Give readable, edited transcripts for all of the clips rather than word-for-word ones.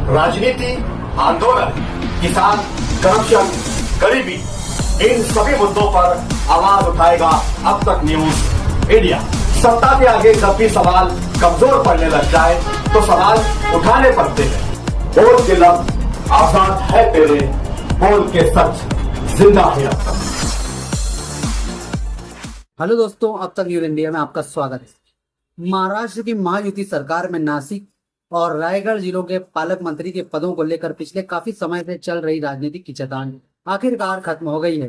राजनीति, आंदोलन, किसान, करप्शन, गरीबी, इन सभी मुद्दों पर आवाज उठाएगा अब तक न्यूज इंडिया। सत्ता के आगे जब भी सवाल कमजोर पड़ने लग जाए तो सवाल उठाने पड़ते हैं। बोल के लफ्ज आजाद है तेरे, बोल के सच जिंदा है अब तक। हेलो दोस्तों, अब तक न्यूज इंडिया में आपका स्वागत है। महाराष्ट्र की महायुति सरकार में नासिक और रायगढ़ जिलों के पालक मंत्री के पदों को लेकर पिछले काफी समय से चल रही राजनीतिक खींचातान आखिरकार खत्म हो गई है।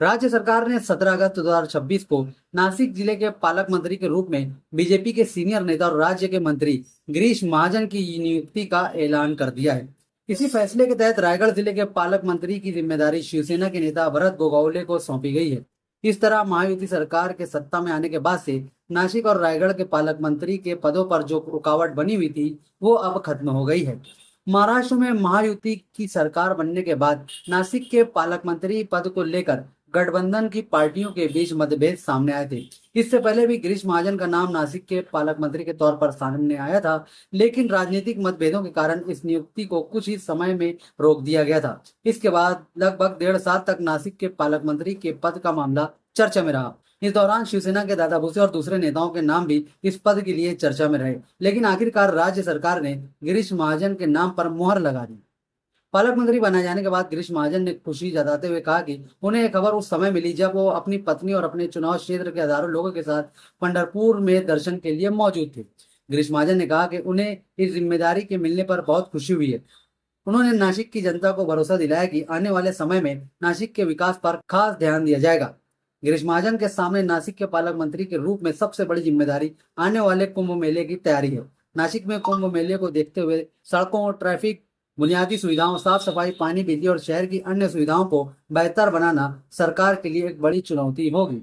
राज्य सरकार ने 17 अगस्त 2026 को नासिक जिले के पालक मंत्री के रूप में बीजेपी के सीनियर नेता और राज्य के मंत्री गिरीश महाजन की नियुक्ति का ऐलान कर दिया है। इसी फैसले के तहत रायगढ़ जिले के पालक मंत्री की जिम्मेदारी शिवसेना के नेता भरत गोगावले को सौंपी गई है। इस तरह महायुति सरकार के सत्ता में आने के बाद से नासिक और रायगढ़ के पालक मंत्री के पदों पर जो रुकावट बनी हुई थी वो अब खत्म हो गई है। महाराष्ट्र में महायुति की सरकार बनने के बाद नासिक के पालक मंत्री पद को लेकर गठबंधन की पार्टियों के बीच मतभेद सामने आए थे। इससे पहले भी गिरीश महाजन का नाम नासिक के पालक मंत्री के तौर पर सामने आया था, लेकिन राजनीतिक मतभेदों के कारण इस नियुक्ति को कुछ ही समय में रोक दिया गया था। इसके बाद लगभग 1.5 साल तक नासिक के पालक मंत्री के पद का मामला चर्चा में रहा। इस दौरान शिवसेना के दादा भुसे और दूसरे नेताओं के नाम भी इस पद के लिए चर्चा में रहे, लेकिन आखिरकार राज्य सरकार ने गिरीश महाजन के नाम पर मुहर लगा दी। पालक मंत्री बनाए जाने के बाद गिरीश महाजन ने खुशी जताते हुए कहा कि उन्हें यह खबर उस समय मिली जब वो अपनी पत्नी और अपने चुनाव क्षेत्र के हजारों लोगों के साथ पंढरपुर में दर्शन के लिए मौजूद थे। गिरीश महाजन ने कहा कि उन्हें इस जिम्मेदारी के मिलने पर बहुत खुशी हुई है। उन्होंने नासिक की जनता को भरोसा दिलाया कि आने वाले समय में नासिक के विकास पर खास ध्यान दिया जाएगा। गिरीश महाजन के सामने नासिक के पालक मंत्री के रूप में सबसे बड़ी जिम्मेदारी आने वाले कुंभ मेले की तैयारी है। नासिक में कुंभ मेले को देखते हुए सड़कों, ट्रैफिक, बुनियादी सुविधाओं, साफ सफाई, पानी, बिजली और शहर की अन्य सुविधाओं को बेहतर बनाना सरकार के लिए एक बड़ी चुनौती होगी।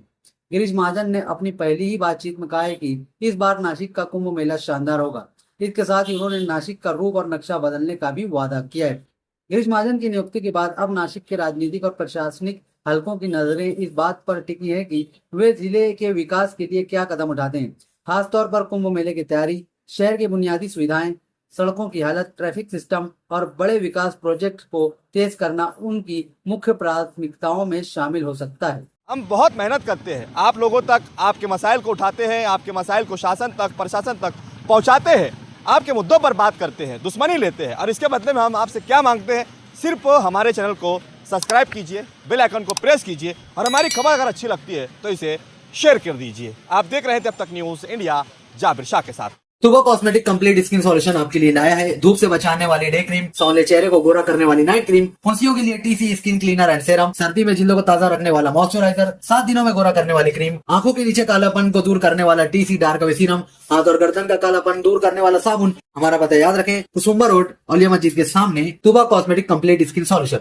गिरीश महाजन ने अपनी पहली ही बातचीत में कहा है कि इस बार नासिक का कुंभ मेला शानदार होगा। इसके साथ ही उन्होंने नासिक का रूप और नक्शा बदलने का भी वादा किया है। गिरीश महाजन की नियुक्ति के बाद अब नासिक के राजनीतिक और प्रशासनिक हलकों की नजरें इस बात पर टिकी है कि वे जिले के विकास के लिए क्या कदम उठाते हैं। खासतौर पर कुंभ मेले की तैयारी, शहर की बुनियादी सुविधाएं, सड़कों की हालत, ट्रैफिक सिस्टम और बड़े विकास प्रोजेक्ट को तेज करना उनकी मुख्य प्राथमिकताओं में शामिल हो सकता है। हम बहुत मेहनत करते हैं, आप लोगों तक आपके मसाइल को उठाते हैं, आपके मसाइल को शासन तक, प्रशासन तक पहुंचाते हैं, आपके मुद्दों पर बात करते हैं, दुश्मनी लेते हैं और इसके बदले में हम आपसे क्या मांगते हैं? सिर्फ हमारे चैनल को सब्सक्राइब कीजिए, बेल आइकन को प्रेस कीजिए और हमारी खबर अगर अच्छी लगती है तो इसे शेयर कर दीजिए। आप देख रहे थे अब तक न्यूज़ इंडिया जाबिर शाह के साथ। तुबा कॉस्मेटिक कंप्लीट स्किन सॉल्यूशन आपके लिए लाया है। धूप से बचाने वाली डे क्रीम, सौंदर्य चेहरे को गोरा करने वाली नाइट क्रीम, फुंसियों के लिए TC skin cleaner and serum, सर्दी में जिल्दों को ताजा रखने वाला मॉइस्चराइजर, 7 दिनों में गोरा करने वाली क्रीम, आंखों के नीचे कालापन को दूर करने वाला टीसी डार्क वे सीरम, हाथ और गर्दन का कालापन दूर करने वाला साबुन। हमारा पता याद रखें, कुसुम्बा रोड, औलिया मस्जिद के सामने, तुबा कॉस्मेटिक कंप्लीट स्किन सॉल्यूशन।